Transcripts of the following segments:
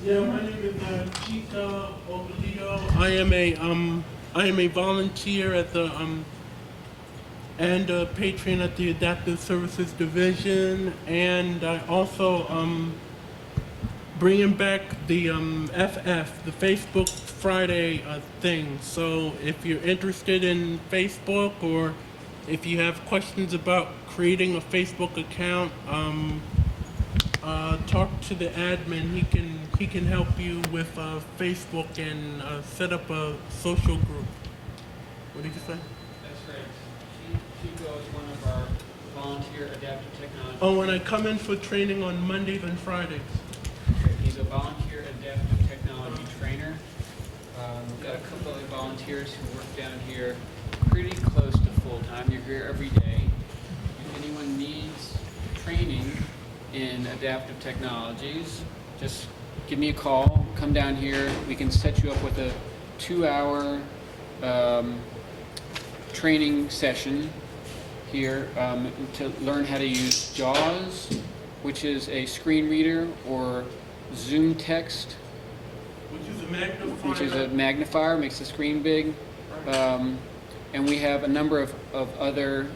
Yeah, my name is Chica Obolito. I am a volunteer at the and a patron at the Adaptive Services Division, and I also bringing back the FF, the Facebook Friday thing. So if you're interested in Facebook, or if you have questions about creating a Facebook account, talk to the admin. He can help you with Facebook and set up a social group. What did you say? That's right. Chico is one of our volunteer adaptive technology. Oh, when I come in for training on Mondays and Fridays. He's a volunteer adaptive technology trainer. We've got a couple of volunteers who work down here pretty close to full-time. You're here every day. If anyone needs training in adaptive technologies, just give me a call, come down here. We can set you up with a 2-hour training session here to learn how to use JAWS, which is a screen reader, or Zoom text, which is a magnifier, makes the screen big. And we have a number of other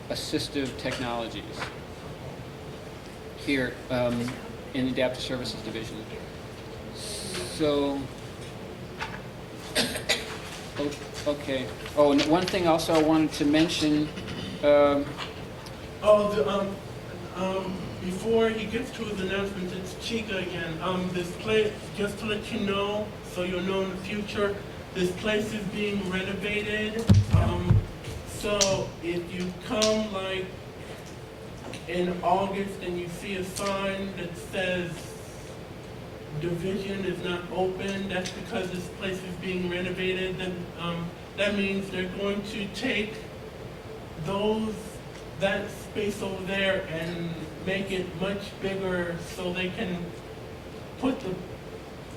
assistive technologies here in the Adaptive Services Division. So, okay. Oh, and one thing also I wanted to mention. Before he gets to his announcements, it's Chica again. This place, just to let you know, so you'll know in the future, this place is being renovated. So if you come like in August and you see a sign that says division is not open, that's because this place is being renovated. Then that means they're going to take that space over there and make it much bigger, so they can put the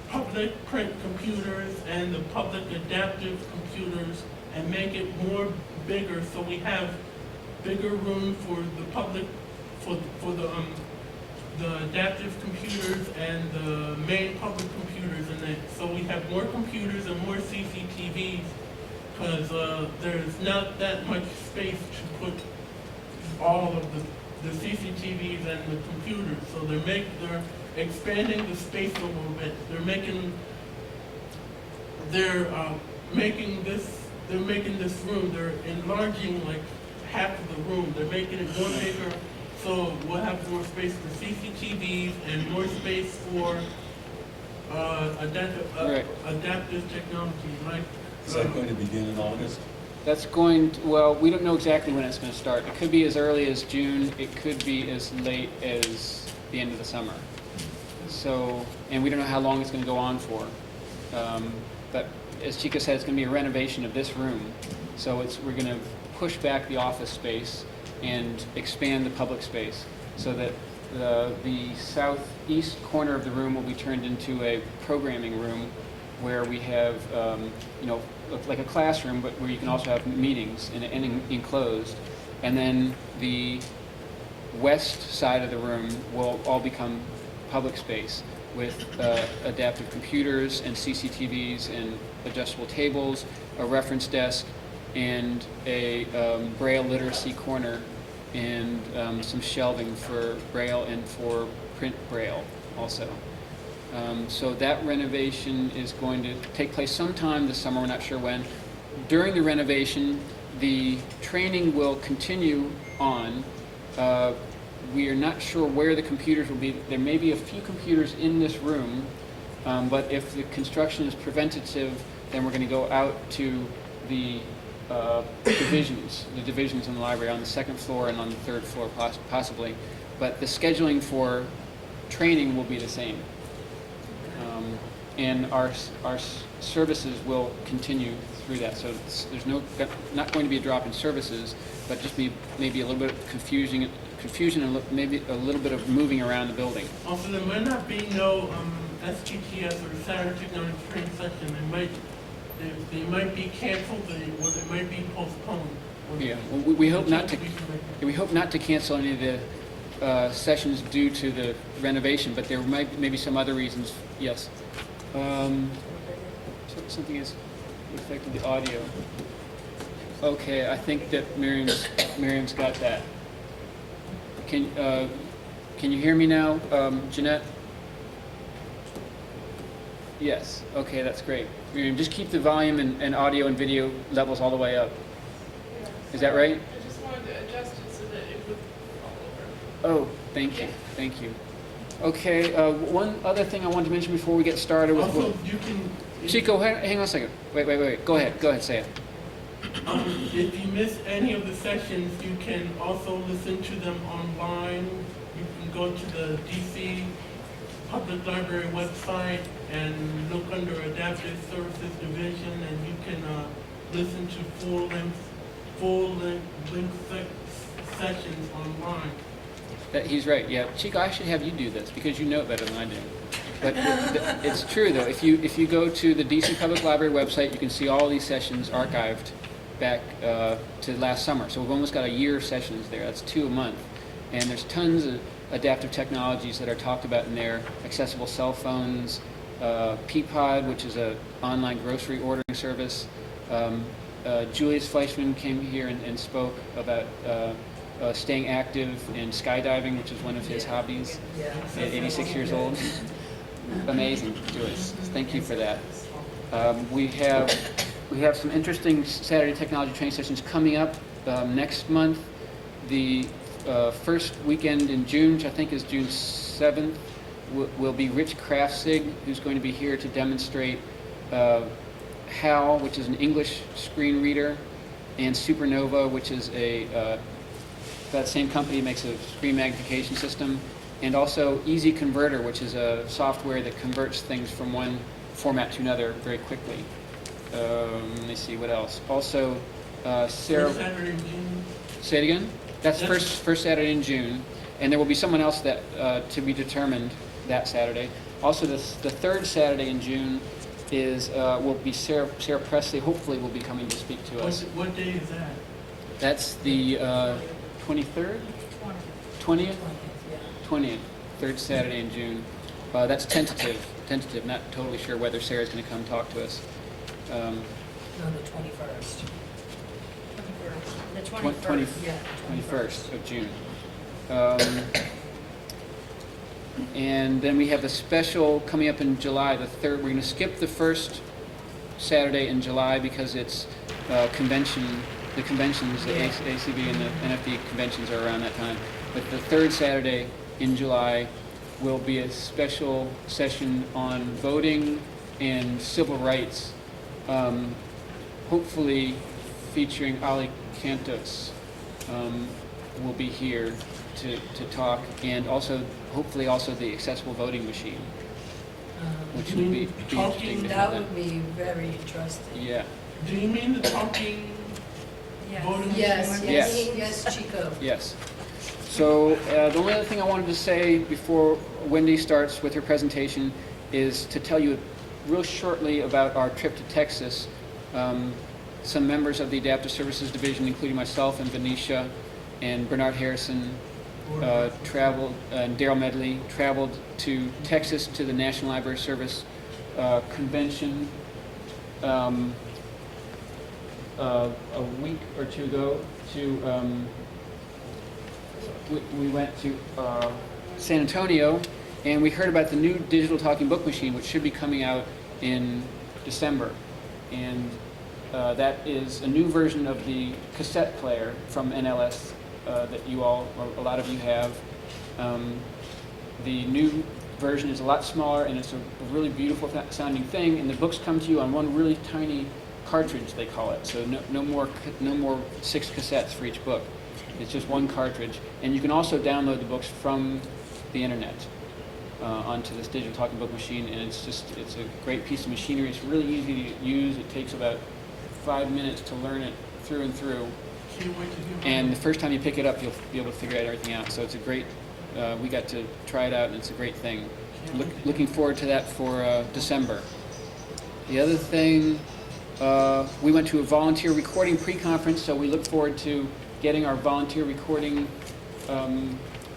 public print computers and the public adaptive computers and make it more bigger, so we have bigger room for the public, for the adaptive computers and the main public computers, and so we have more computers and more CCTVs, because there's not that much space to put all of the CCTVs and the computers. So they're expanding the space a little bit. They're making this room. They're enlarging like half of the room. They're making it more bigger, so we'll have more space for CCTVs and more space for adaptive technology. Like, is that going to begin in August? That's going to, well, we don't know exactly when it's going to start. It could be as early as June. It could be as late as the end of the summer. So, and we don't know how long it's going to go on for. But as Chica said, it's going to be a renovation of this room. So we're going to push back the office space and expand the public space, so that the southeast corner of the room will be turned into a programming room, where we have, like a classroom, but where you can also have meetings and enclosed. And then the west side of the room will all become public space with adaptive computers and CCTVs and adjustable tables, a reference desk, and a Braille literacy corner, and some shelving for Braille and for print Braille also. So that renovation is going to take place sometime this summer, we're not sure when. During the renovation, the training will continue on. We are not sure where the computers will be. There may be a few computers in this room, but if the construction is preventative, then we're going to go out to the divisions in the library on the second floor and on the third floor possibly. But the scheduling for training will be the same. And our services will continue through that. So there's not going to be a drop in services, but just maybe a little bit of confusion and maybe a little bit of moving around the building. Also, there might not be no STTS or Saturday Technology Training Session. They might be canceled, or they might be postponed. Yeah, well, we hope not to. We hope not to cancel any of the sessions due to the renovation, but there might maybe some other reasons. Yes. Something is affecting the audio. Okay, I think that Miriam's got that. Can you hear me now, Jeanette? Yes. Okay, that's great. Miriam, just keep the volume and audio and video levels all the way up. Is that right? I just wanted to adjust it so that it would fall over. Oh, thank you. Thank you. Okay, one other thing I wanted to mention before we get started with... Also, you can... Chico, hang on a second. Wait. Go ahead, say it. If you miss any of the sessions, you can also listen to them online. You can go to the DC Public Library website and look under Adaptive Services Division, and you can listen to full-length sessions online. He's right, yeah. Chico, I should have you do this because you know it better than I do. But it's true, though. If you go to the DC Public Library website, you can see all these sessions archived back to last summer. So we've almost got a year of sessions there. That's 2 a month. And there's tons of adaptive technologies that are talked about in there. Accessible cell phones, Peapod, which is an online grocery ordering service. Julius Fleischman came here and spoke about staying active and skydiving, which is one of his hobbies at 86 years old. Amazing, Julius. Thank you for that. We have some interesting Saturday technology training sessions coming up next month. The first weekend in June, which I think is June 7th, will be Rich Kraftsig, who's going to be here to demonstrate HAL, which is an English screen reader, and Supernova, which is that same company makes a screen magnification system, and also Easy Converter, which is a software that converts things from one format to another very quickly. Let me see what else. Also, Sarah. First Saturday in June. Say it again. That's first Saturday in June, and there will be someone else that to be determined that Saturday. Also, the third Saturday in June will be Sarah Presley. Hopefully, will be coming to speak to us. What day is that? That's the 23rd, 20th, 20th, third Saturday in June. That's tentative. Not totally sure whether Sarah's going to come talk to us. No, the 21st. The 21st. 21st. Yeah. 21st of June. And then we have the special coming up in July, the 3rd. We're going to skip the first Saturday in July because it's the conventions, the ACB and the NFB conventions are around that time. But the 3rd Saturday in July will be a special session on voting and civil rights, hopefully featuring Ali Cantos will be here to talk, and also hopefully also the accessible voting machine, which would be interesting to have That would be very interesting. Yeah. Do you mean the talking voting Yes, machine? yes, Chico. Yes. So the only other thing I wanted to say before Wendy starts with her presentation is to tell you real shortly about our trip to Texas. Some members of the Adaptive Services Division, including myself and Venetia and Bernard Harrison, traveled, and Daryl Medley, traveled to Texas to the National Library Service convention a week or two ago. We went to San Antonio, and we heard about the new digital talking book machine, which should be coming out in December. And that is a new version of the cassette player from NLS that you all, or a lot of you have. The new version is a lot smaller, and it's a really beautiful sounding thing, and the books come to you on one really tiny cartridge, they call it. So no more 6 cassettes for each book. It's just one cartridge, and you can also download the books from the internet onto this digital talking book machine, and it's a great piece of machinery. It's really easy to use. It takes about 5 minutes to learn it through and through, and the first time you pick it up, you'll be able to figure everything out. So it's a great, we got to try it out, and it's a great thing. Looking forward to that for December. The other thing, we went to a volunteer recording pre-conference, so we look forward to getting our volunteer recording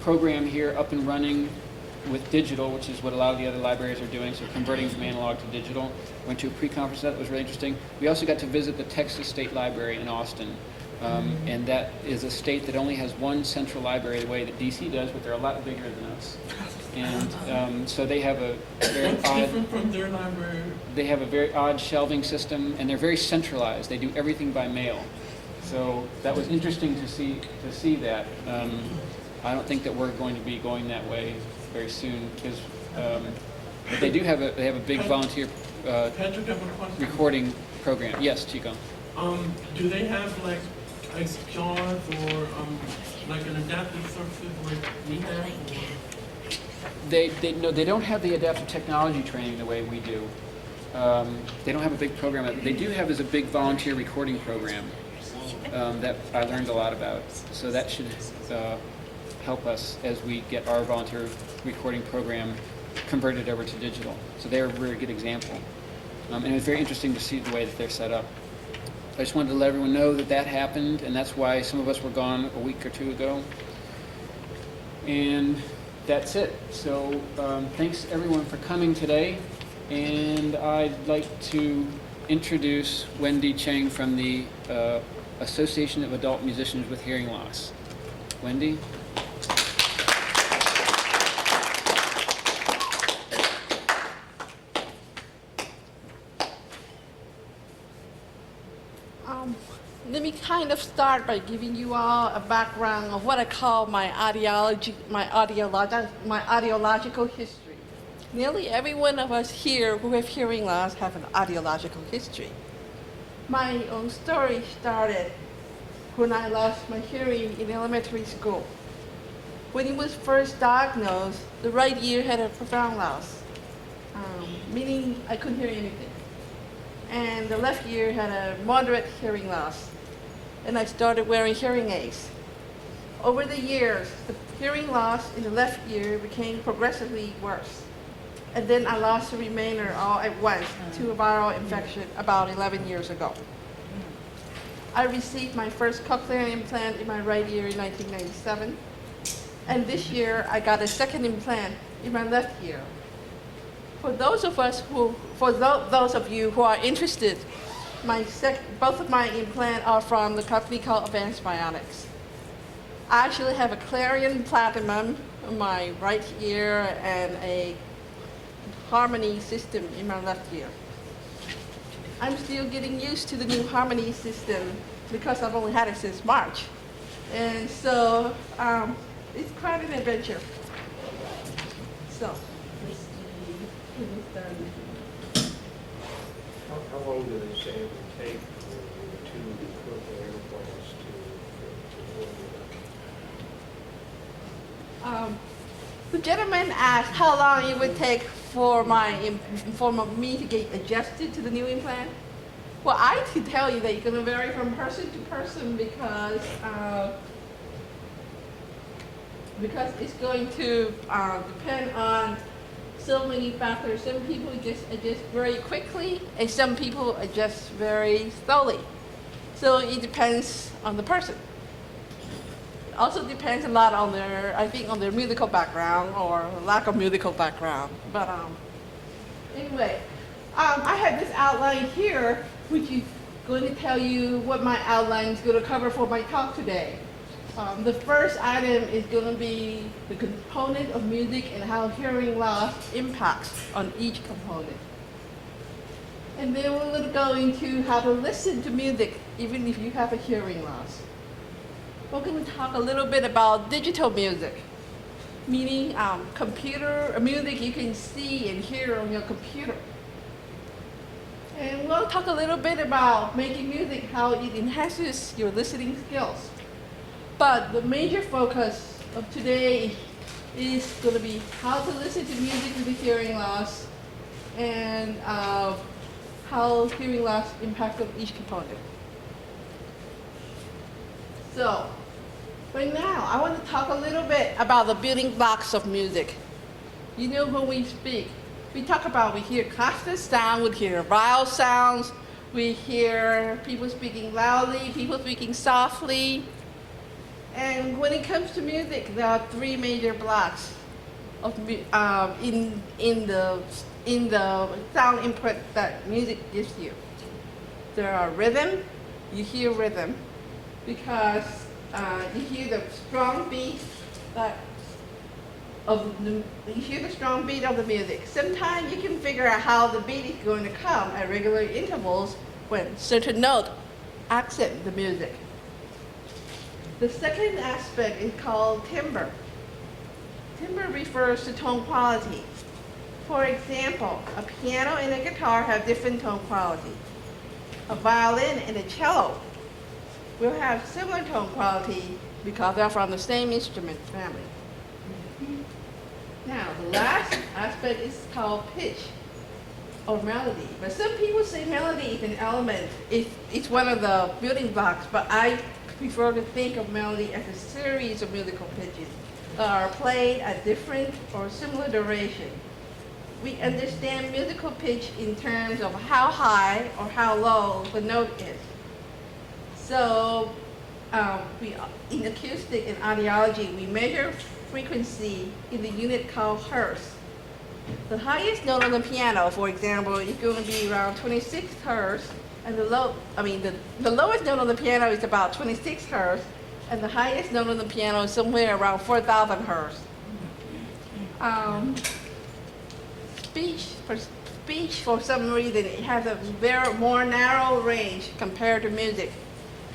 program here up and running with digital, which is what a lot of the other libraries are doing, so converting from analog to digital. Went to a pre-conference that was really interesting. We also got to visit the Texas State Library in Austin, and that is a state that only has one central library the way that DC does, but they're a lot bigger than us. And so they have a very What's different from their library? they have a very odd shelving system, and they're very centralized. They do everything by mail. So that was interesting to see that. I don't think that we're going to be going that way very soon, because but they have a big volunteer Patrick, I have a question. recording program. Yes, Chico. Do they have like JAWS or like an adaptive services like we have? No, they don't have the adaptive technology training the way we do. They don't have a big program. They do have is a big volunteer recording program that I learned a lot about. So that should help us as we get our volunteer recording program converted over to digital. So they're a very good example. And it was very interesting to see the way that they're set up. I just wanted to let everyone know that that happened, and that's why some of us were gone a week or two ago. And that's it. So thanks everyone for coming today. And I'd like to introduce Wendy Cheng from the Association of Adult Musicians with Hearing Loss. Wendy? Let me kind of start by giving you all a background of what I call my audiological history. Nearly every one of us here who have hearing loss have an audiological history. My own story started when I lost my hearing in elementary school. When it was first diagnosed, the right ear had a profound loss, meaning I couldn't hear anything. And the left ear had a moderate hearing loss. And I started wearing hearing aids. Over the years, the hearing loss in the left ear became progressively worse. And then I lost the remainder all at once to a viral infection about 11 years ago. I received my first cochlear implant in my right ear in 1997. And this year, I got a second implant in my left ear. For those of you who are interested, both of my implants are from the company called Advanced Bionics. I actually have a Clarion Platinum in my right ear and a Harmony system in my left ear. I'm still getting used to the new Harmony system because I've only had it since March. And so it's quite an adventure. So, let's see. How long do they say it would take for the two cochlear implants to The gentleman asked how long it would take for me to get adjusted to the new implant. Well, I can tell you that it's going to vary from person to person because it's going to depend on so many factors. Some people just adjust very quickly, and some people adjust very slowly. So it depends on the person. It also depends a lot on their musical background or lack of musical background. But anyway, I have this outline here, which is going to tell you what my outline is going to cover for my talk today. The first item is going to be the component of music and how hearing loss impacts on each component. And then we're going to go into how to listen to music even if you have a hearing loss. We're going to talk a little bit about digital music, meaning computer music you can see and hear on your computer. And we'll talk a little bit about making music, how it enhances your listening skills. But the major focus of today is going to be how to listen to music with a hearing loss and how hearing loss impacts on each component. So, right now, I want to talk a little bit about the building blocks of music. You know, when we speak, we hear constant sound, we hear vowel sounds, we hear people speaking loudly, people speaking softly. And when it comes to music, there are three major blocks of in the sound input that music gives you. There are rhythm. You hear rhythm because you hear the strong beat you hear the strong beat of the music. Sometimes you can figure out how the beat is going to come at regular intervals when certain note accent the music. The second aspect is called timbre. Timbre refers to tone quality. For example, a piano and a guitar have different tone quality. A violin and a cello will have similar tone quality because they're from the same instrument family. Now, the last aspect is called pitch or melody. But some people say melody is an element, it's one of the building blocks, but I prefer to think of melody as a series of musical pitches that are played at different or similar duration. We understand musical pitch in terms of how high or how low the note is. So in acoustic and audiology, we measure frequency in the unit called hertz. The highest note on the piano, for example, is going to be around 26 hertz, and the lowest note on the piano is about 26 hertz, and the highest note on the piano is somewhere around 4,000 hertz. Speech, for some reason, it has a very more narrow range compared to music.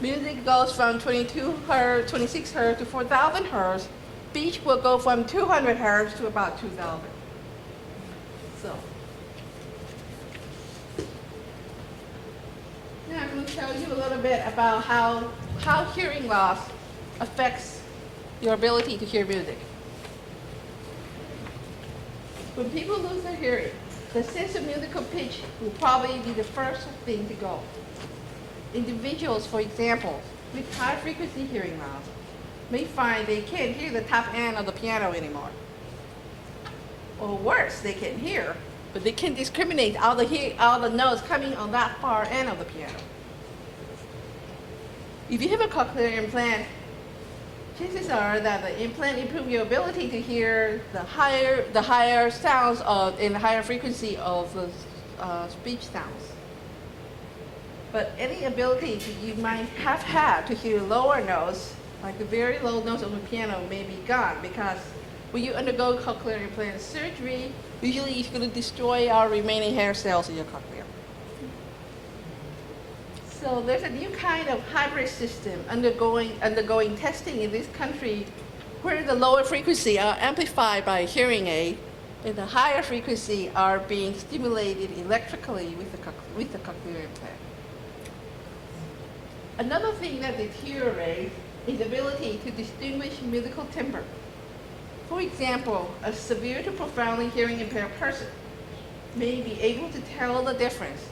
Music goes from 26 hertz to 4,000 hertz. Speech will go from 200 hertz to about 2,000. So, now I'm going to tell you a little bit about how hearing loss affects your ability to hear music. When people lose their hearing, the sense of musical pitch will probably be the first thing to go. Individuals, for example, with high frequency hearing loss may find they can't hear the top end of the piano anymore. Or worse, they can hear, but they can't discriminate all the notes coming on that far end of the piano. If you have a cochlear implant, chances are that the implant improves your ability to hear the higher sounds in the higher frequency of the speech sounds. But any ability that you might have had to hear lower notes, like the very low notes on the piano, may be gone because when you undergo cochlear implant surgery, usually it's going to destroy our remaining hair cells in your cochlea. So there's a new kind of hybrid system undergoing testing in this country where the lower frequency are amplified by a hearing aid and the higher frequency are being stimulated electrically with the cochlear implant. Another thing that deteriorates is the ability to distinguish musical timbre. For example, a severe to profoundly hearing impaired person may be able to tell the difference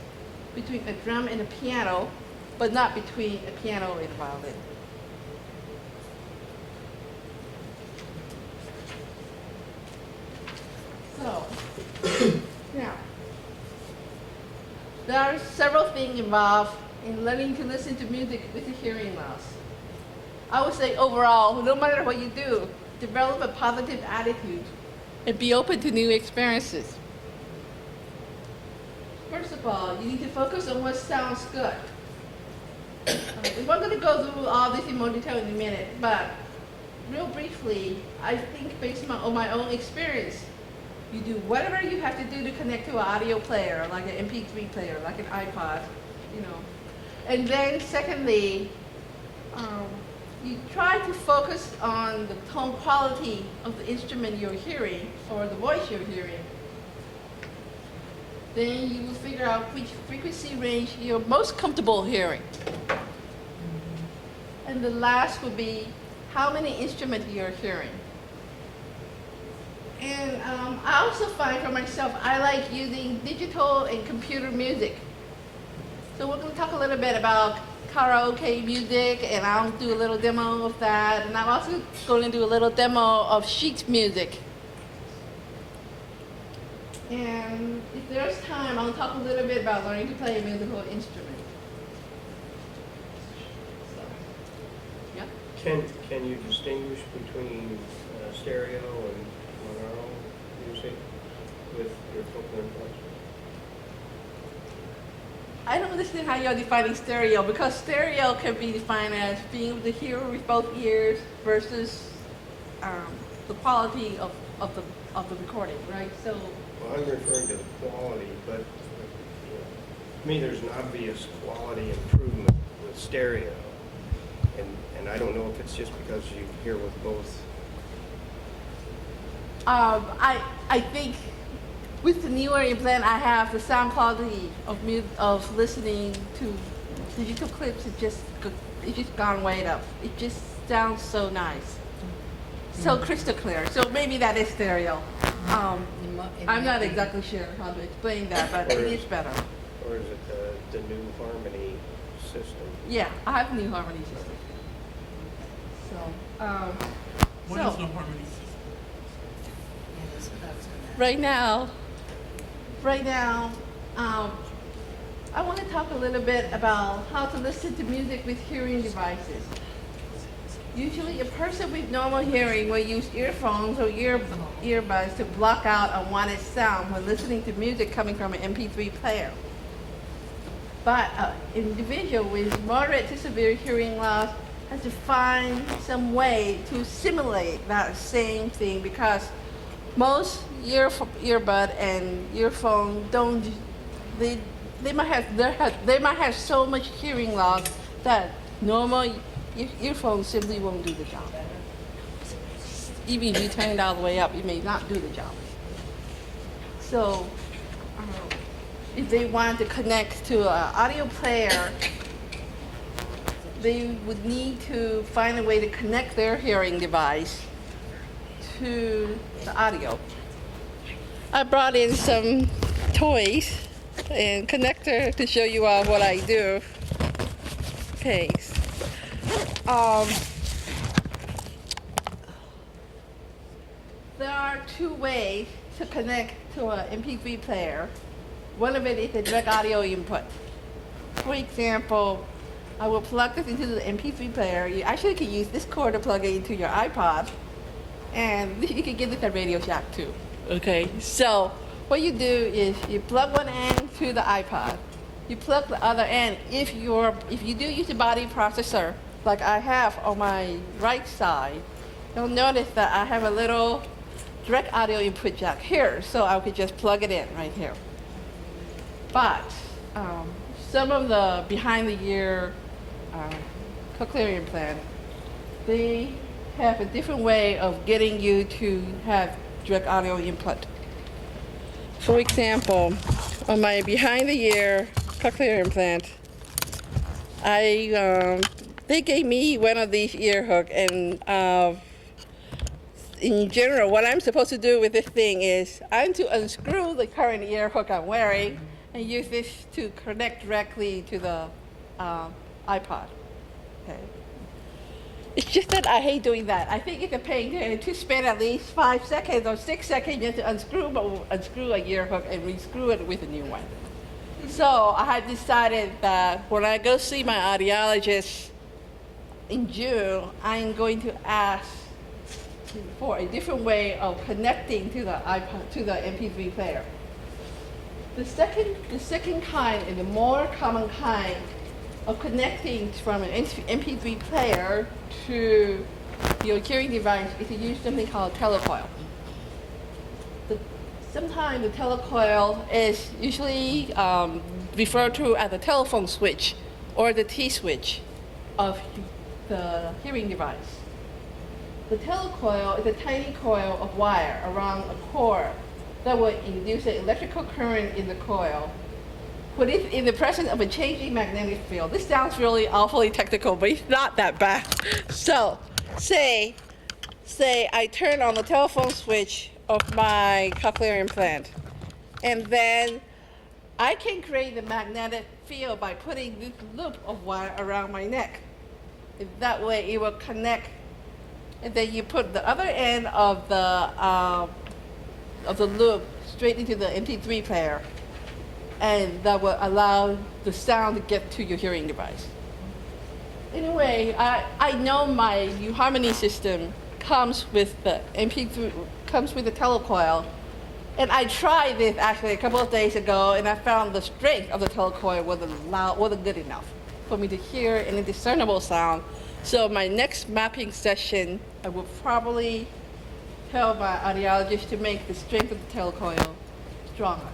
between a drum and a piano, but not between a piano and a violin. So, now, there are several things involved in learning to listen to music with a hearing loss. I would say overall, no matter what you do, develop a positive attitude and be open to new experiences. First of all, you need to focus on what sounds good. We're not going to go through all this in more detail in a minute, but real briefly, I think based on my own experience, you do whatever you have to do to connect to an audio player, like an MP3 player, like an iPod, you know. And then secondly, you try to focus on the tone quality of the instrument you're hearing or the voice you're hearing. Then you will figure out which frequency range you're most comfortable hearing. And the last would be how many instruments you're hearing. And I also find for myself, I like using digital and computer music. So we're going to talk a little bit about karaoke music, and I'll do a little demo of that. And I'm also going to do a little demo of sheet music. And if there's time, I'll talk a little bit about learning to play a musical instrument. So, yeah. Can you distinguish between stereo and monaural music with your cochlear implants? I don't understand how you're defining stereo, because stereo can be defined as being able to hear with both ears versus the quality of the recording, right? So, Well, I'm referring to the quality, but to me, there's an obvious quality improvement with stereo. And I don't know if it's just because you hear with both. I think with the newer implant, I have the sound quality of listening to digital clips. It's just gone way up. It just sounds so nice, so crystal clear. So maybe that is stereo. I'm not exactly sure how to explain that, but it is better. Or is it the new harmony system? Yeah, I have a new harmony system. So, What is the harmony system? right now, I want to talk a little bit about how to listen to music with hearing devices. Usually a person with normal hearing will use earphones or earbuds to block out unwanted sound when listening to music coming from an MP3 player. But an individual with moderate to severe hearing loss has to find some way to simulate that same thing, because most earbud and earphone they might have so much hearing loss that normal earphones simply won't do the job. Even if you turn it all the way up, it may not do the job. So if they wanted to connect to an audio player, they would need to find a way to connect their hearing device to the audio. I brought in some toys and connector to show you all what I do. Okay. There are two ways to connect to an MP3 player. One of it is a direct audio input. For example, I will plug this into the MP3 player. You actually can use this cord to plug it into your iPod, and you can get this at Radio Shack too. Okay, so what you do is you plug one end to the iPod. You plug the other end. If you do use a body processor, like I have on my right side, you'll notice that I have a little direct audio input jack here, so I could just plug it in right here. But some of the behind-the-ear cochlear implant, they have a different way of getting you to have direct audio input. For example, on my behind-the-ear cochlear implant, they gave me one of these ear hooks, and in general, what I'm supposed to do with this thing is I'm to unscrew the current ear hook I'm wearing and use this to connect directly to the iPod. Okay. It's just that I hate doing that. I think it's a pain to spend at least 5 seconds or 6 seconds just to unscrew a ear hook and re-screw it with a new one. So I had decided that when I go see my audiologist in June, I'm going to ask for a different way of connecting to the iPod, to the MP3 player. The second kind, and the more common kind of connecting from an MP3 player to your hearing device is to use something called telecoil. Sometimes the telecoil is usually referred to as the telephone switch or the T-switch of the hearing device. The telecoil is a tiny coil of wire around a cord that will induce an electrical current in the coil. Put it in the presence of a changing magnetic field. This sounds really awfully technical, but it's not that bad. So, say I turn on the telephone switch of my cochlear implant, and then I can create the magnetic field by putting this loop of wire around my neck. In that way, it will connect, and then you put the other end of the loop straight into the MP3 player, and that will allow the sound to get to your hearing device. Anyway, I know my harmony system comes with the MP3, comes with the telecoil. And I tried this actually a couple of days ago, and I found the strength of the telecoil wasn't good enough for me to hear any discernible sound. So my next mapping session, I will probably tell my audiologist to make the strength of the telecoil stronger.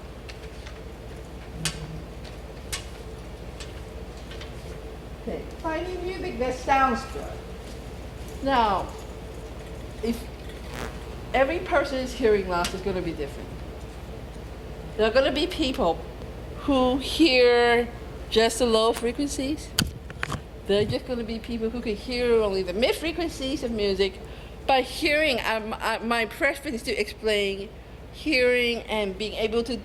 Okay, finding music that sounds good. Now, if every person's hearing loss is going to be different. There are going to be people who hear just the low frequencies. There are just going to be people who can hear only the mid frequencies of music. By hearing, my preference is to explain hearing and being able to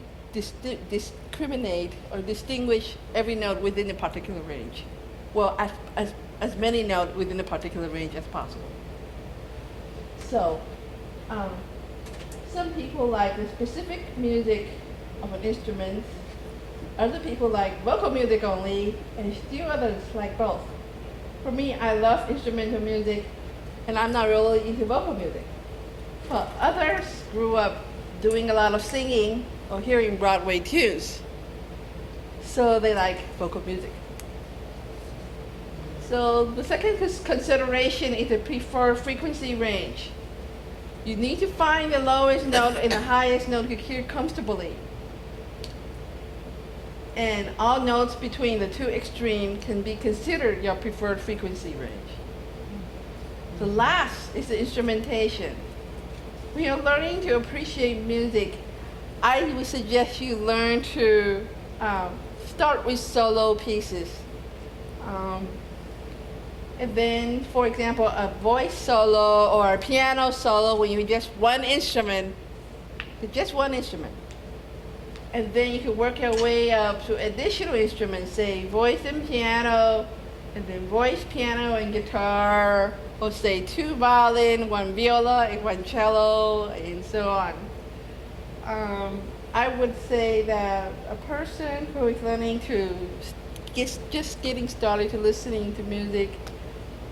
discriminate or distinguish every note within a particular range. Well, as many notes within a particular range as possible. So, some people like the specific music of an instrument. Other people like vocal music only, and still others like both. For me, I love instrumental music, and I'm not really into vocal music. But others grew up doing a lot of singing or hearing Broadway tunes, so they like vocal music. So the second consideration is the preferred frequency range. You need to find the lowest note and the highest note you can hear comfortably. And all notes between the two extremes can be considered your preferred frequency range. The last is the instrumentation. When you're learning to appreciate music, I would suggest you learn to start with solo pieces. And then, for example, a voice solo or a piano solo when you just one instrument. And then you can work your way up to additional instruments, say voice and piano, and then voice, piano, and guitar, or say 2 violin, 1 viola, and 1 cello, and so on. I would say that a person who is learning to just getting started to listening to music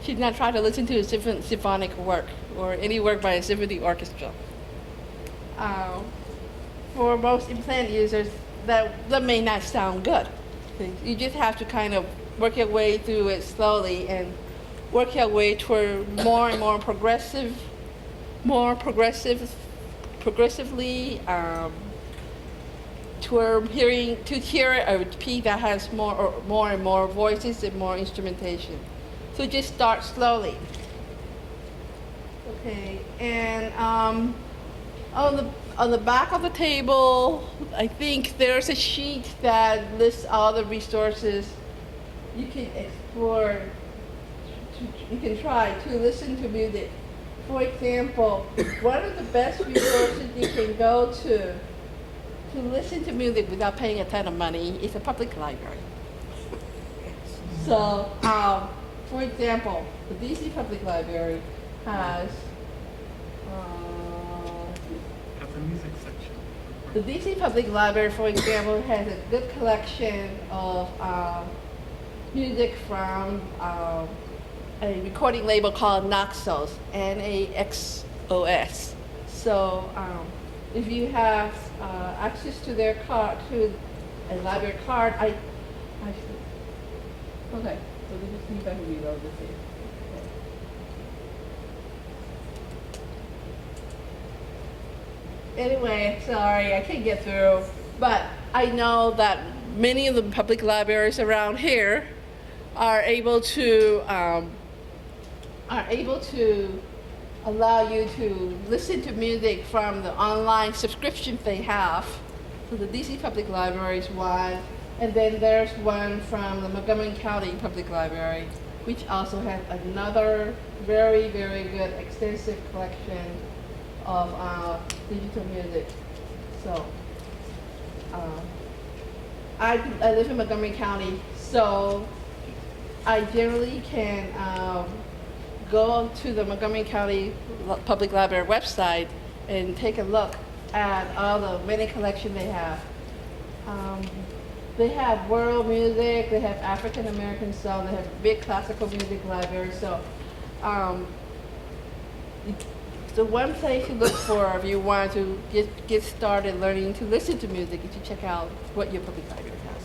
should not try to listen to a symphonic work or any work by a symphony orchestra. For most implant users, that may not sound good. You just have to kind of work your way through it slowly and work your way toward more and more progressively toward hear a repeat that has more and more voices and more instrumentation. So just start slowly. Okay, and on the back of the table, I think there's a sheet that lists all the resources you can explore. You can try to listen to music. For example, one of the best resources you can go to listen to music without paying a ton of money is a public library. So, for example, the DC Public Library has the music section. the DC Public Library, for example, has a good collection of music from a recording label called Naxos, Naxos. So if you have access to their card, to a library card, okay. So let me just see if I can read all this here. Okay. Anyway, sorry, I can't get through, but I know that many of the public libraries around here are able to allow you to listen to music from the online subscriptions they have. So the DC Public Library is one, and then there's one from the Montgomery County Public Library, which also has another very, very good extensive collection of digital music. So I live in Montgomery County, so I generally can go to the Montgomery County Public Library website and take a look at all the many collections they have. They have world music, they have African American songs, they have a big classical music library. So, the one place to look for if you want to get started learning to listen to music is to check out what your public library has.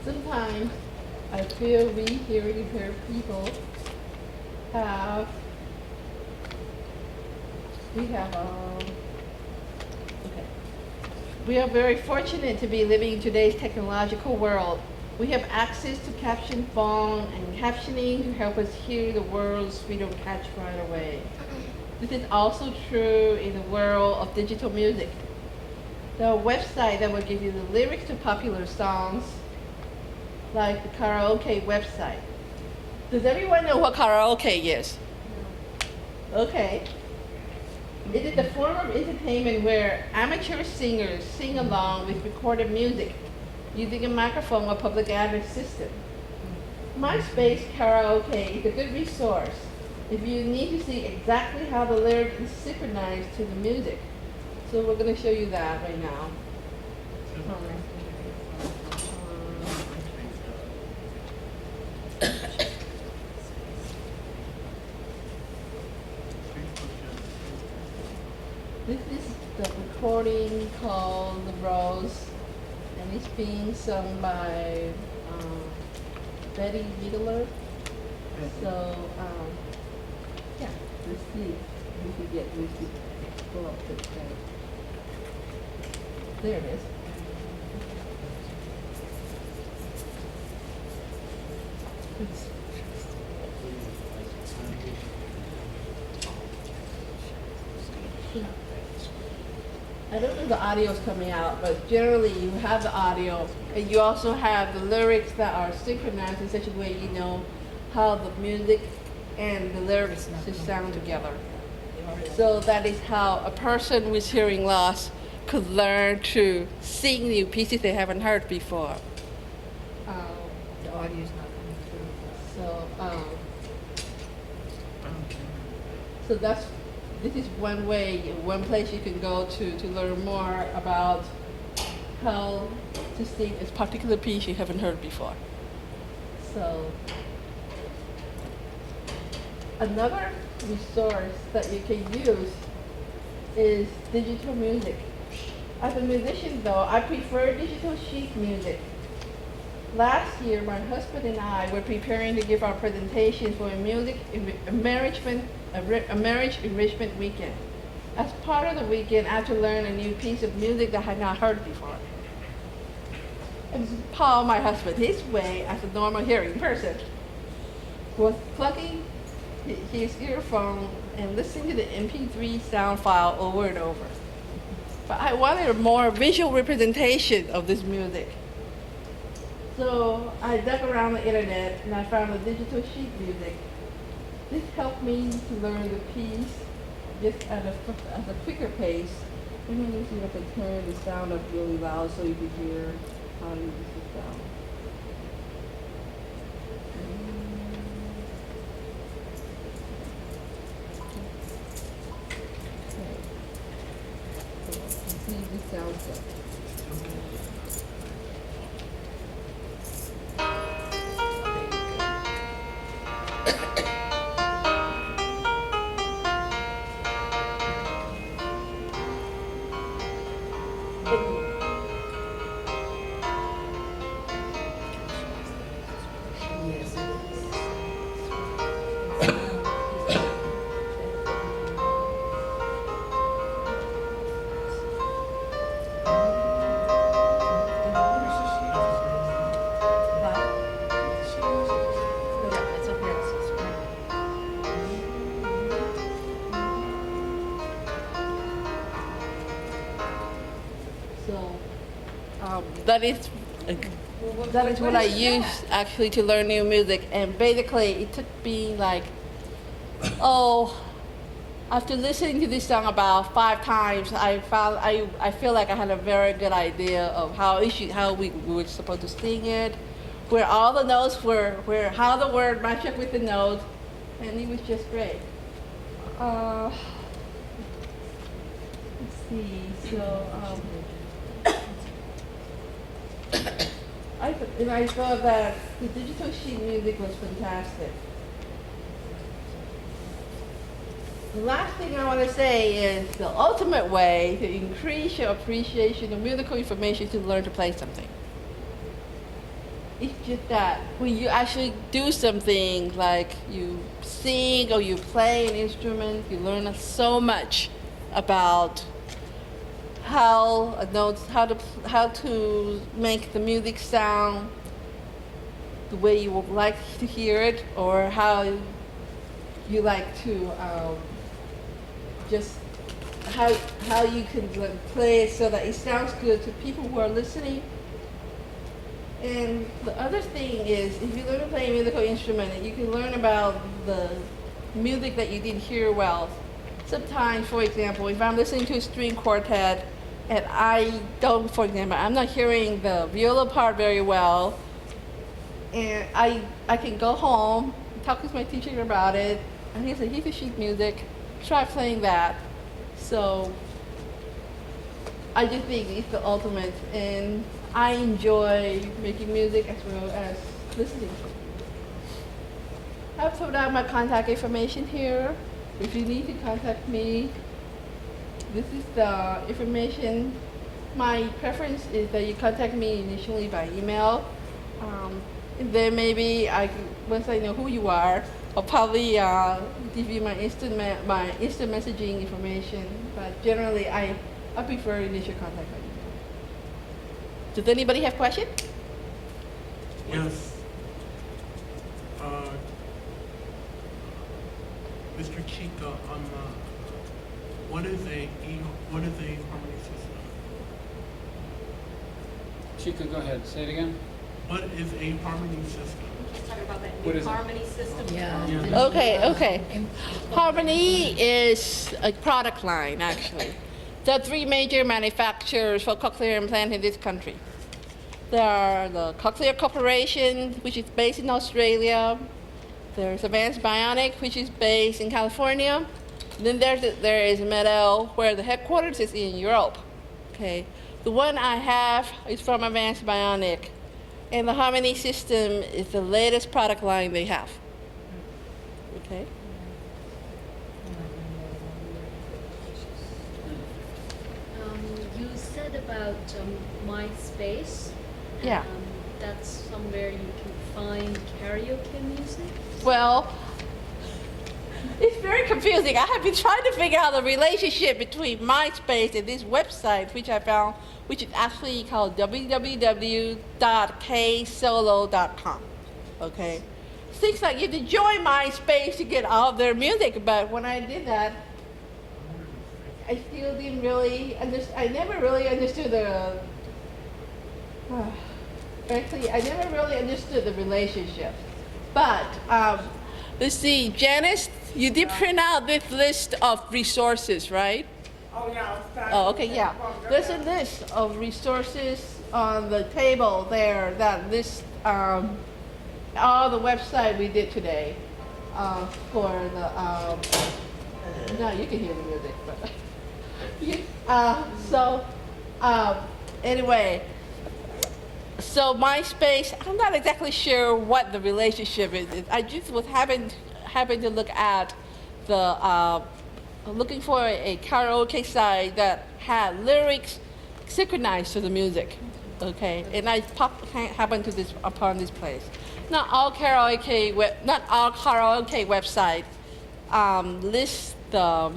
Sometimes I feel we hearing impaired people have okay. We are very fortunate to be living in today's technological world. We have access to caption phone and captioning to help us hear the words we don't catch right away. This is also true in the world of digital music. There are websites that will give you the lyrics to popular songs, like the karaoke website. Does everyone know what karaoke is? Okay. It is a form of entertainment where amateur singers sing along with recorded music using a microphone or public address system. MySpace karaoke is a good resource if you need to see exactly how the lyric is synchronized to the music. So we're going to show you that right now. This is the recording called The Rose, and it's being sung by Viola. So, yeah, let's see if we can pull up the thing. There it is. I don't know if the audio is coming out, but generally you have the audio, and you also have the lyrics that are synchronized in such a way you know how the music and the lyrics should sound together. So that is how a person with hearing loss could learn to sing new pieces they haven't heard before. The audio's not coming through. So this is one way, one place you can go to learn more about how to sing a particular piece you haven't heard before. So another resource that you can use is digital music. As a musician though, I prefer digital sheet music. Last year, my husband and I were preparing to give our presentation for a marriage enrichment weekend. As part of the weekend, I had to learn a new piece of music that I had not heard before. And Paul, my husband, his way as a normal hearing person, was plugging his earphone and listening to the MP3 sound file over and over. But I wanted a more visual representation of this music. So I dug around the internet and I found the digital sheet music. This helped me to learn the piece just at a quicker pace. Let me see if I can turn the sound up really loud so you can hear how this is sound. See if this sounds good. Yes, it is. It's up here, it's screen. So that is what I use actually to learn new music. And basically, it took me like, after listening to this song about 5 times, I feel like I had a very good idea of how we were supposed to sing it, where all the notes were, how the word matched up with the notes, and it was just great. Let's see. So I thought that the digital sheet music was fantastic. The last thing I want to say is the ultimate way to increase your appreciation of musical information is to learn to play something. It's just that when you actually do something like you sing or you play an instrument, you learn so much about how a note, how to make the music sound the way you would like to hear it, or how you like to just how you can play it so that it sounds good to people who are listening. And the other thing is, if you learn to play a musical instrument, you can learn about the music that you didn't hear well. Sometimes, for example, if I'm listening to a string quartet and for example, I'm not hearing the viola part very well, and I can go home, talk with my teacher about it, and he said, here's the sheet music, try playing that. So I just think it's the ultimate, and I enjoy making music as well as listening. I've put out my contact information here. If you need to contact me, this is the information. My preference is that you contact me initially by email. And then maybe once I know who you are, I'll probably give you my instant messaging information. But generally, I prefer initial contact by email. Does anybody have questions? Yes. Mr. Chica, what is a harmony system? Chica, go ahead. Say it again. What is a harmony system? Talking about that What new is it? harmony system. Yeah. Okay. Harmony is a product line, actually. There are three major manufacturers for cochlear implant in this country. There are the Cochlear Corporation, which is based in Australia. There's Advanced Bionic, which is based in California. Then there is Medel, where the headquarters is in Europe. Okay. The one I have is from Advanced Bionic. And the Harmony system is the latest product line they have. Okay. You said about MySpace. Yeah. That's somewhere you can find karaoke music. Well, it's very confusing. I have been trying to figure out the relationship between MySpace and this website, which I found, which is actually called www.ksolo.com. Okay? Seems like you have to join MySpace to get all of their music, but when I did that, I still didn't really understand. I never really understood the. Frankly, I never really understood the relationship. But let's see, Janice, you did print out this list of resources, right? Oh, yeah. Oh, okay, yeah. There's a list of resources on the table there that lists all the website we did today for the. No, you can hear the music, but. Anyway, so MySpace, I'm not exactly sure what the relationship is. I just was happened to look at the looking for a karaoke site that had lyrics synchronized to the music. Okay, and I happened to upon this place. Not all karaoke websites list the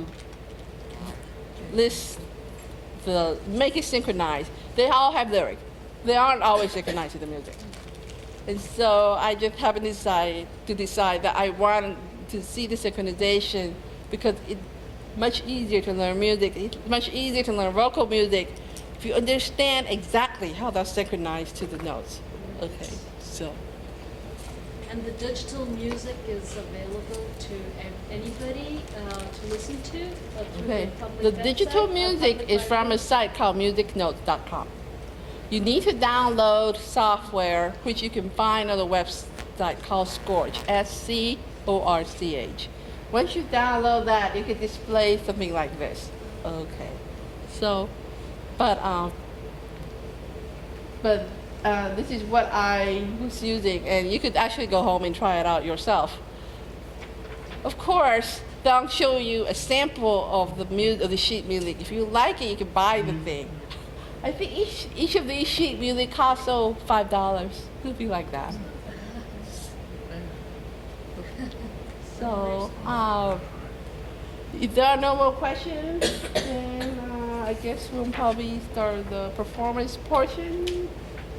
make it synchronized. They all have lyrics. They aren't always synchronized to the music. And so I just happened to decide that I wanted to see the synchronization because it's much easier to learn music. It's much easier to learn vocal music if you understand exactly how that's synchronized to the notes. Okay, so. And the digital music is available to anybody to listen to? Okay, the digital music is from a site called musicnotes.com. You need to download software, which you can find on the website called Scorch, S-C-O-R-C-H. Once you download that, you can display something like this. Okay. So, but this is what I was using, and you could actually go home and try it out yourself. Of course, they'll show you a sample of the sheet music. If you like it, you can buy the thing. I think each of these sheet music costs $5. Could be like that. So, if there are no more questions, then I guess we'll probably start the performance portion.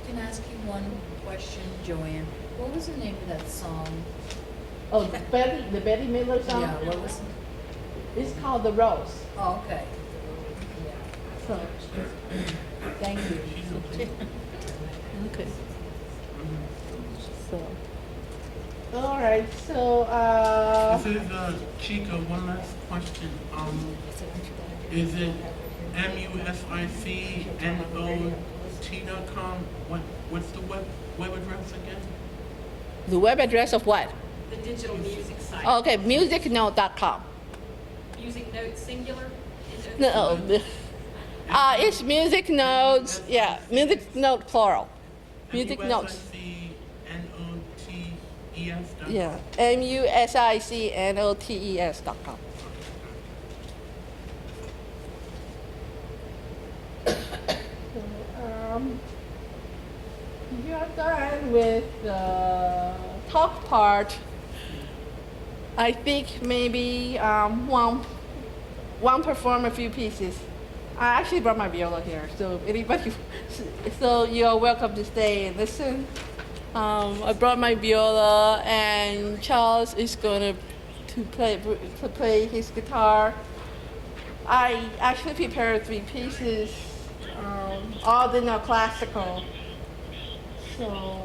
Can I ask you one question, Joanne? What was the name of that song? Oh, the Betty Midler song? Yeah, what was it? It's called The Rose. Oh, okay. So, Thank you. okay. So, all right. So, This is Chica. One last question. Is it musicnot.com? What's the web address again? the web address of what? The digital music site. Oh, okay, musicnote.com. Music notes singular? No, it's music notes. Yeah, music note plural. Music notes. musicnotes. Yeah, musicnotes.com. You're done with the talk part. I think maybe one perform a few pieces. I actually brought my viola here, so anybody, so you're welcome to stay and listen. I brought my viola, and Charles is going to play his guitar. I actually prepared 3 pieces, all classical. So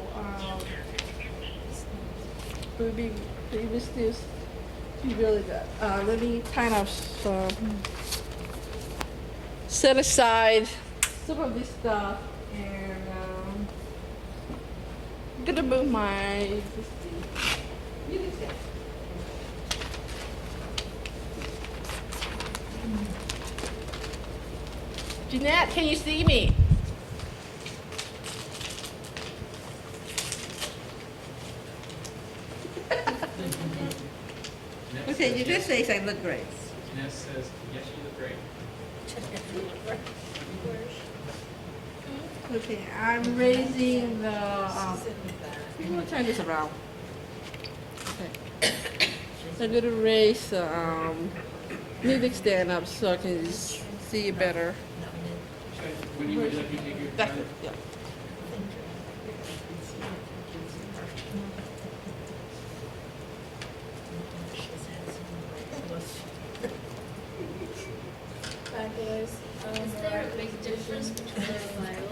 it was still be really good. Let me kind of set aside some of this stuff, and I'm gonna move my music stand. Jeanette, can you see me? Okay, you just say I look great. Ness says, yes, you look great. Okay, I'm raising the, I'm gonna turn this around. Okay. I'm gonna raise the music stand up so I can see it better. Would you like me to take your That's it, yeah. Is there a big difference between the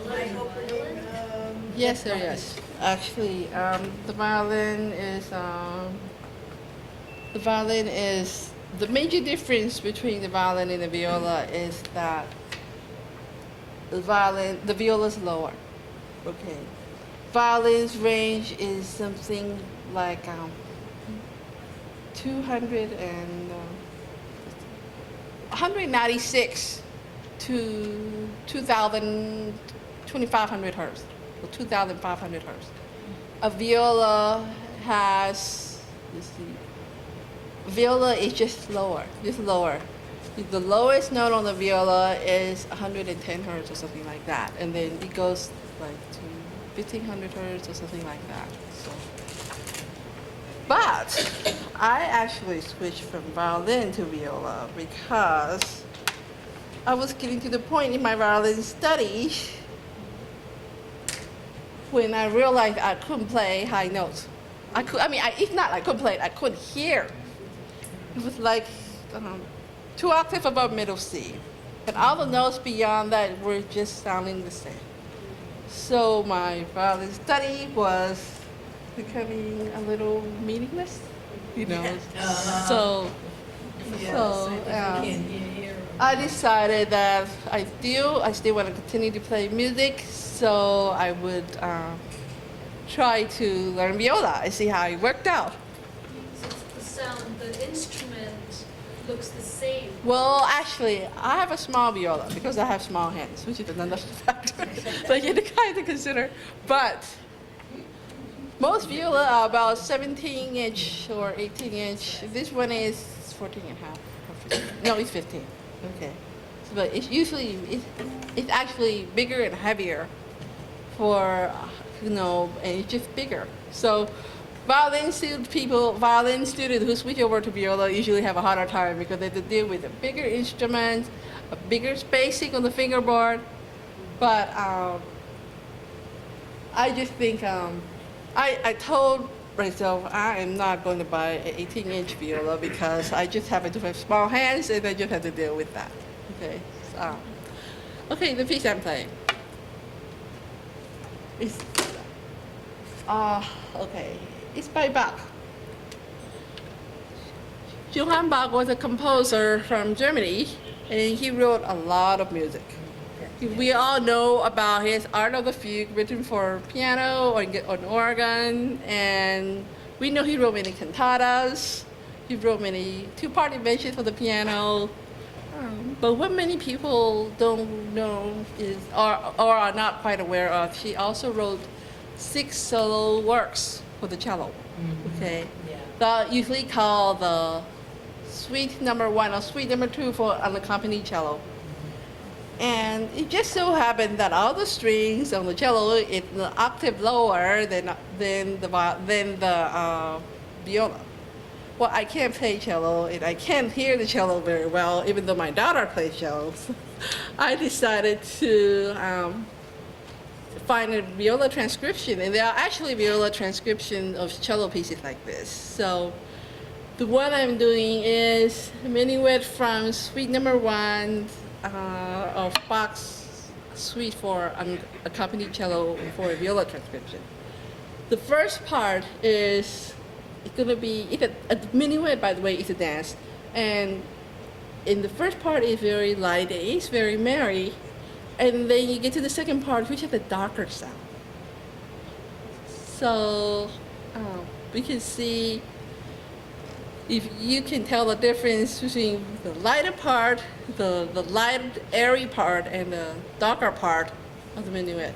viola and violin? Yes, there is. Actually, the violin is the major difference between the violin and the viola is that the viola is lower. Okay, violin's range is something like 196 to 2,500 hertz, or 2,500 hertz. A viola has, let's see, viola is just lower. The lowest note on the viola is 110 hertz or something like that, and then it goes like to 1,500 hertz or something like that. So, but I actually switched from violin to viola because I was getting to the point in my violin study when I realized I couldn't play high notes. I couldn't play it, I couldn't hear. It was like 2 octaves above middle C. And all the notes beyond that were just sounding the same. So my violin study was becoming a little meaningless, you know. So I decided that I still want to continue to play music, so I would try to learn viola and see how it worked out. So it's the sound, the instrument looks the same. Well, actually, I have a small viola because I have small hands, which is another factor. So you kind of consider. But most viola are about 17-inch or 18-inch. This one is 14 and a half. Or 15. No, it's 15. Okay. But it's usually, it's actually bigger and heavier for, and it's just bigger. So violin students who switch over to viola usually have a harder time because they have to deal with a bigger instrument, a bigger spacing on the fingerboard. But I just think, I told myself I am not going to buy an 18-inch viola because I just happen to have small hands and I just have to deal with that. Okay, okay, the piece I'm playing. It's, okay, it's by Bach. Johann Bach was a composer from Germany, and he wrote a lot of music. We all know about his Art of the Fugue, written for piano or on organ, and we know he wrote many cantatas. He wrote many two-part inventions for the piano. But what many people don't know is, or are not quite aware of, he also wrote 6 solo works for the cello. Okay, that usually called the Suite number 1 or Suite number 2 for unaccompanied cello. And it just so happened that all the strings on the cello is an octave lower than the viola. Well, I can't play cello, and I can't hear the cello very well, even though my daughter plays cello. So I decided to find a viola transcription, and there are actually viola transcriptions of cello pieces like this. So the one I'm doing is Minuet from Suite number 1 of Bach's Suite for unaccompanied cello for a viola transcription. The first part is it's gonna be, a minuet, by the way, is a dance, and in the first part it's very light, it's very merry, and then you get to the second part, which has a darker sound. So we can see, if you can tell the difference between the lighter part, the light, airy part, and the darker part of the minuet.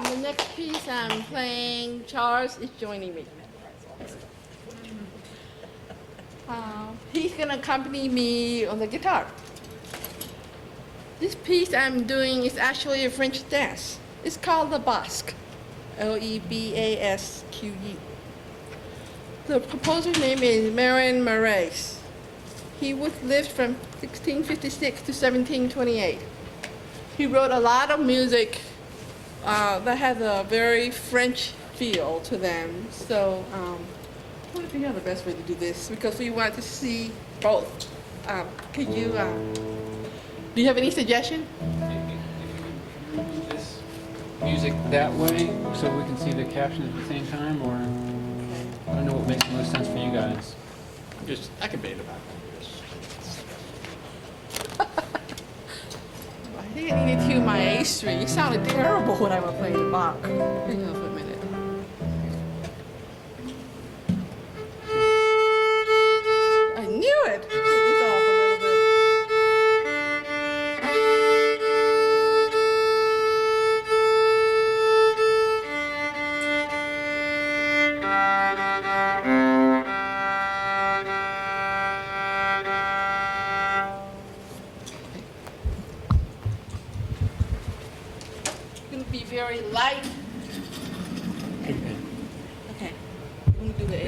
The next piece I'm playing, Charles is joining me. He's gonna accompany me on the guitar. This piece I'm doing is actually a French dance. It's called the Basque, Lebasque. The composer's name is Marin Marais. He lived from 1656 to 1728. He wrote a lot of music that has a very French feel to them. So I want to figure out the best way to do this because we want to see both. Could you, do you have any suggestion? Move this music that way so we can see the captions at the same time, or I don't know what makes the most sense for you guys. I can be in the background. I think I need to tune my A string. It sounded terrible when I was playing the Bach. Hang on for a minute. I knew it. It's off a little bit. It's going to be very light. Okay. I'm going to do the A.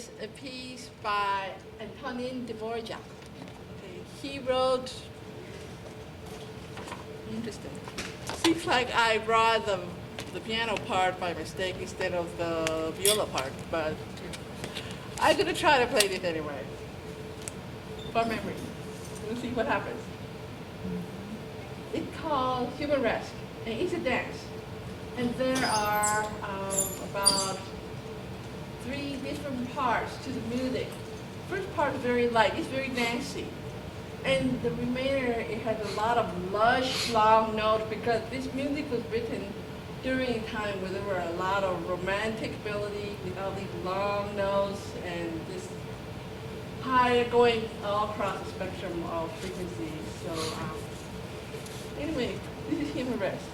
is a piece by Antonin Dvorak. Okay, he wrote, interesting. Seems like I brought the piano part by mistake instead of the viola part, but I'm gonna try to play this anyway. From memory. We'll see what happens. It's called Human Rest, and it's a dance. And there are about 3 different parts to the music. First part is very light, it's very dancey. And the remainder, it has a lot of lush, long notes because this music was written during a time where there were a lot of romantic melody with all these long notes and this high going all across the spectrum of frequencies. So anyway, this is Human Rest.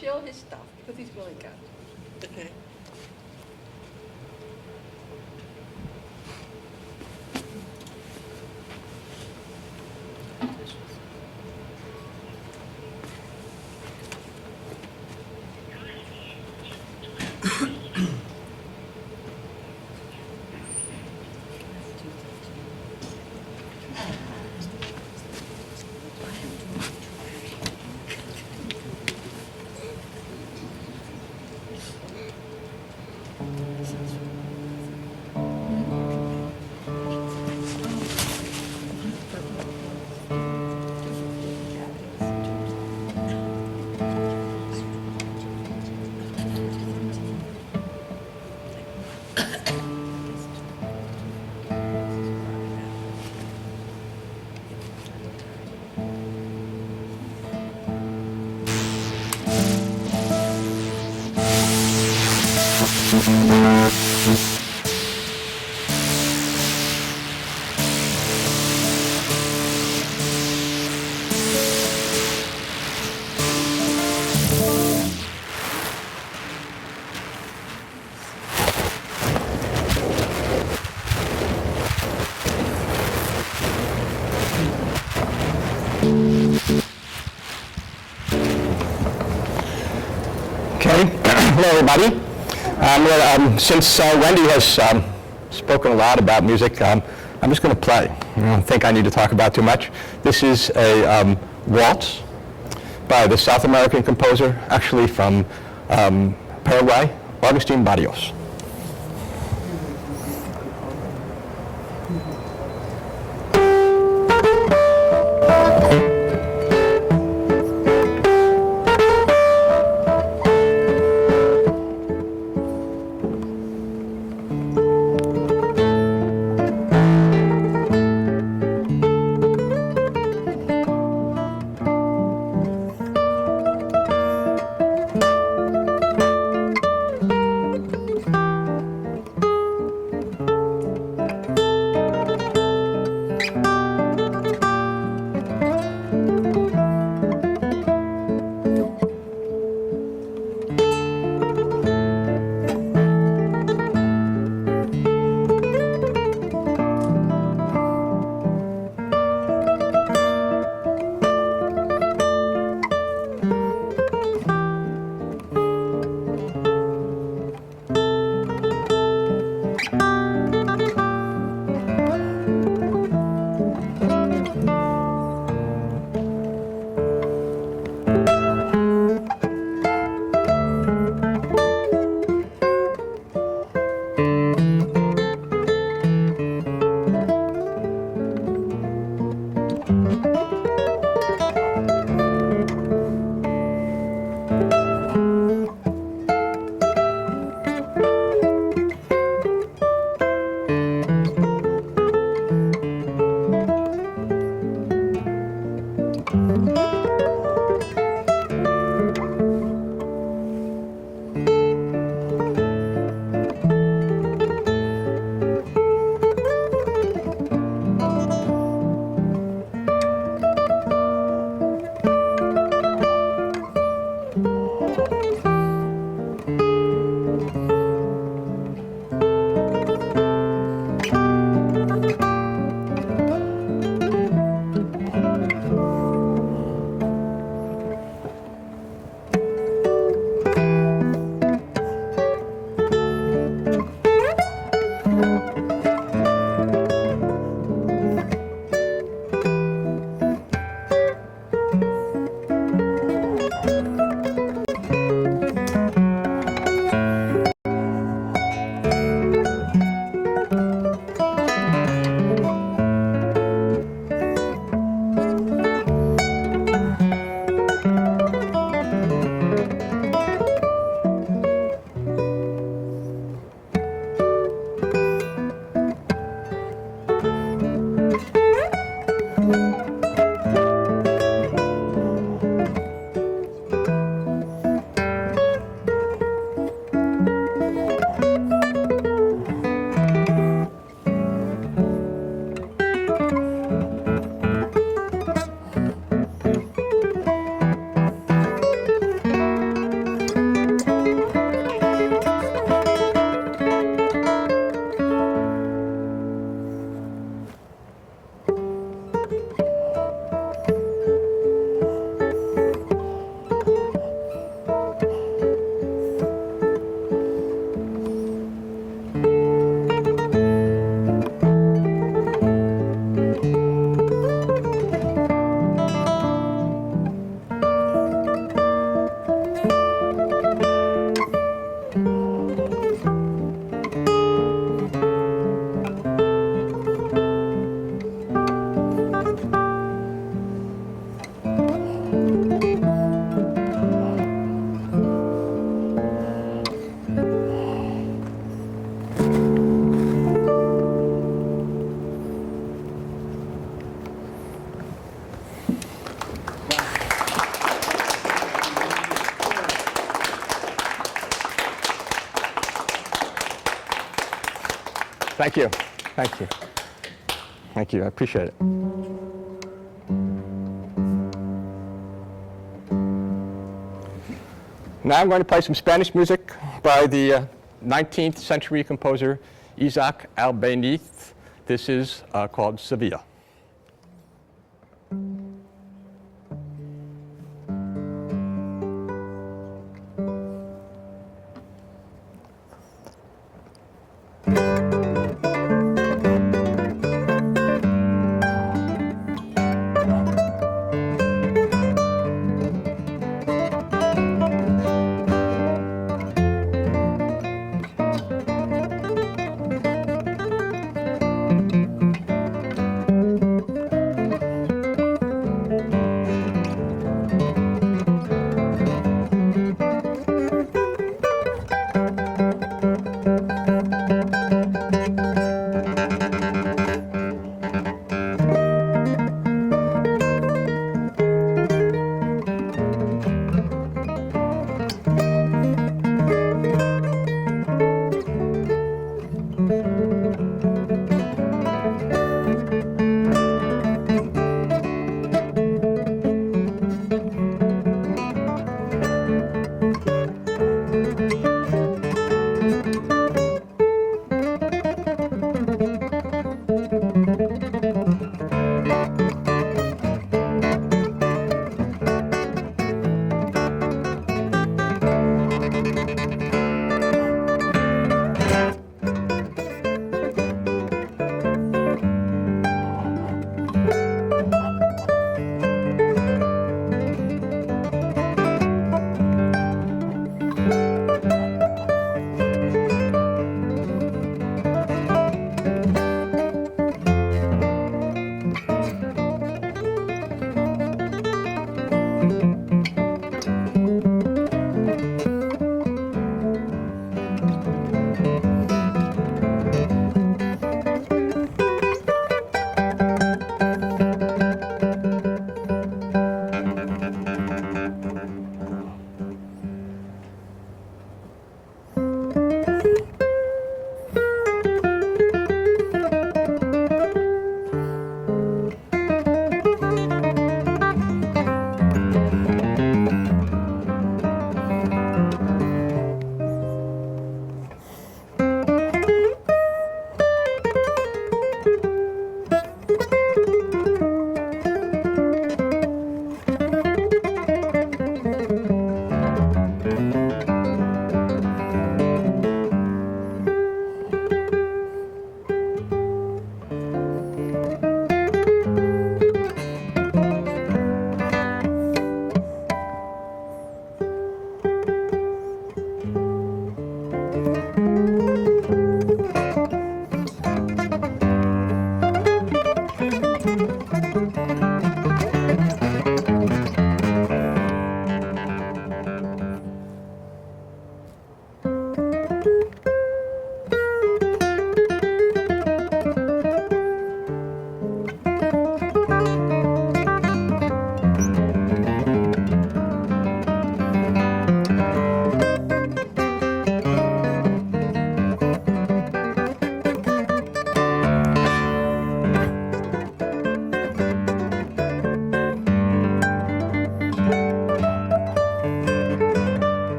Show his stuff because he's really good. Okay. Okay, hello everybody. Since Wendy has spoken a lot about music, I'm just going to play. I don't think I need to talk about too much. This is a waltz by the South American composer, actually from Paraguay, Agustin Barrios. Thank you. Thank you. Thank you. I appreciate it. Now I'm going to play some Spanish music by the 19th century composer Isaac Albéniz. This is called Sevilla.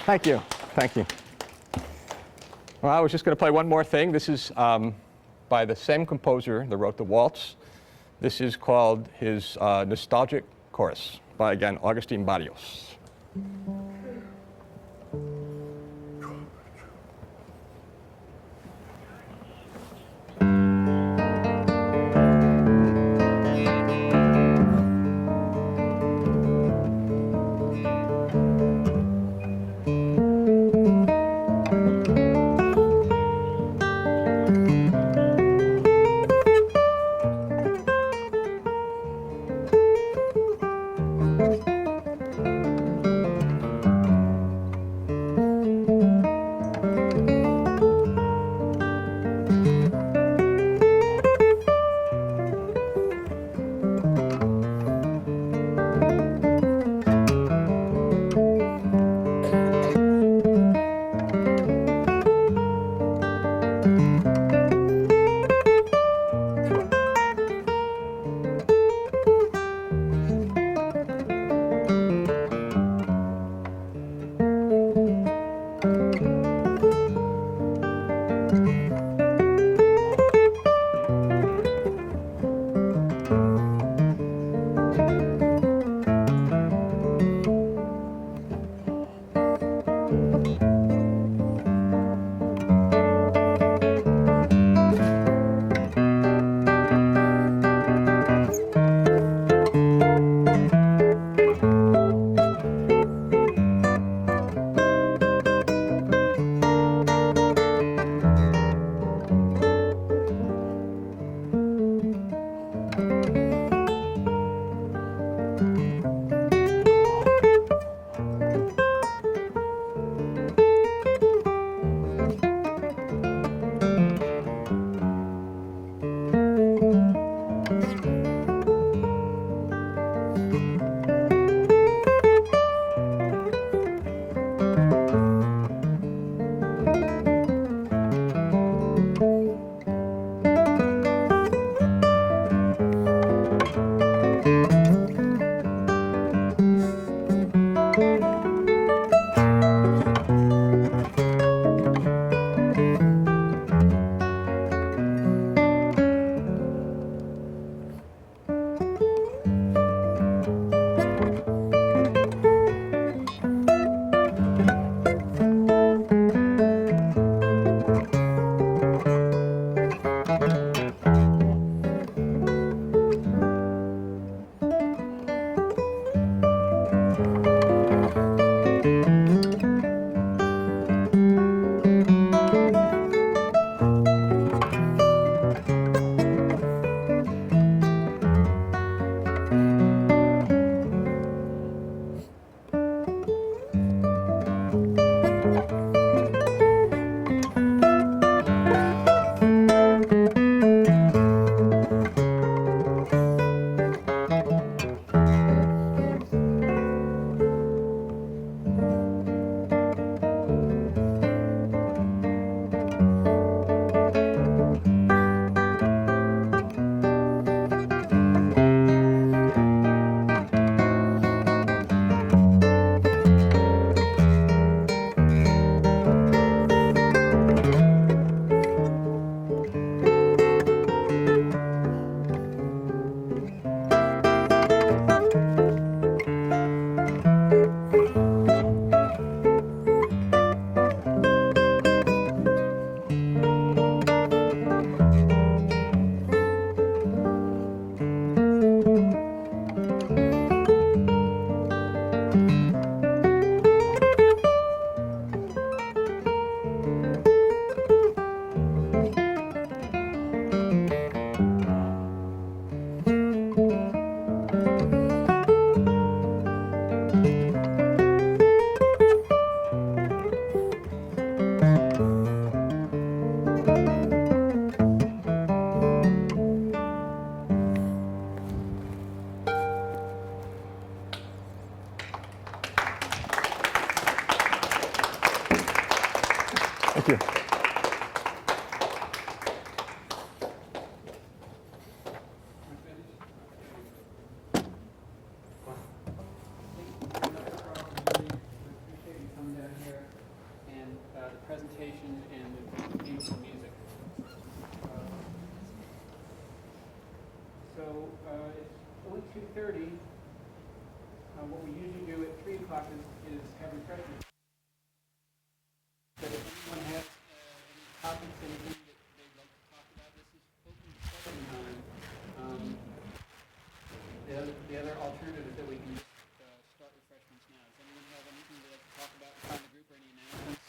Thank you. Thank you. Well, I was just going to play one more thing. This is by the same composer that wrote the waltz. This is called his Nostalgic Chorus by, again, Agustin Barrios. Thank you. And the presentation and the beautiful music. So it's only 2:30. What we usually do at 3 o'clock is have refreshments. But if anyone has any topics, anything that they'd like to talk about, this is open discussion time. The other alternative is that we can just start refreshments now. Does anyone have anything they'd like to talk about in front of the group or any announcements?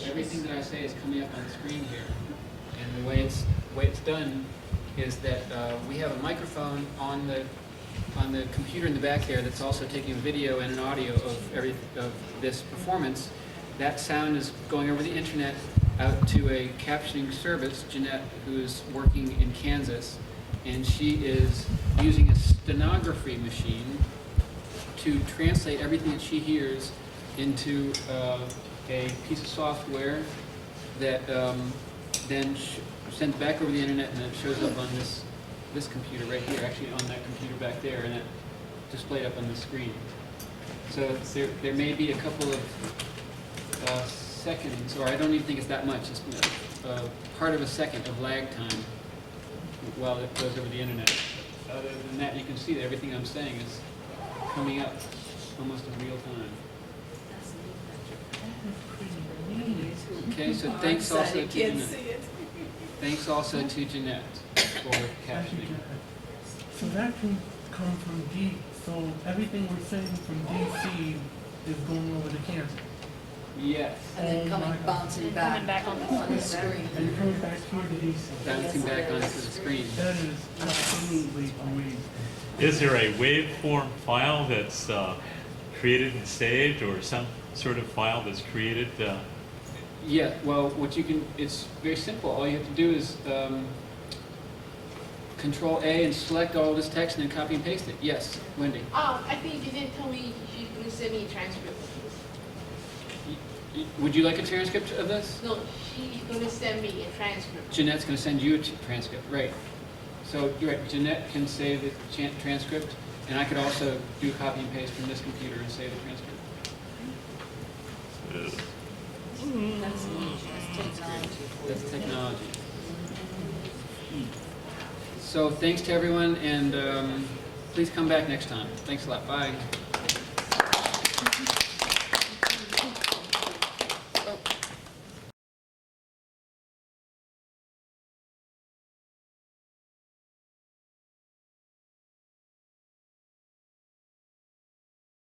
Everything that I say is coming up on the screen here, and the way it's done is that we have a microphone on the computer in the back there that's also taking a video and an audio of this performance. That sound is going over the internet out to a captioning service, Jeanette, who is working in Kansas, and she is using a stenography machine to translate everything that she hears into a piece of software that then sends back over the internet, and then it shows up on this computer right here, actually on that computer back there, and it displayed up on the screen. So there may be a couple of seconds, or I don't even think it's that much, it's part of a second of lag time while it goes over the internet. Other than that, you can see that everything I'm saying is coming up almost in real time. Okay, so thanks also to Jeanette. Thanks also to Jeanette for captioning. So that can come from D, so everything we're saying from DC is going over to Kansas. Yes, And then Oh coming, my God. bouncing Coming back back on on the screen. And coming back here to DC. bouncing back onto the screen. That is absolutely amazing. Is there a waveform file that's created and saved, or some sort of file that's created? Yeah, well, what you can, it's very simple. All you have to do is Control A and select all this text and then copy and paste it. Yes, Wendy. I think Jeanette told me she's going to send me a transcript. Would you like a transcript of this? No, she's going to send me a transcript. Jeanette's going to send you a transcript, right? So you're right, Jeanette can save the transcript, and I could also do copy and paste from this computer and save the transcript. That's technology. That's technology. So thanks to everyone, and please come back next time. Thanks a lot. Bye.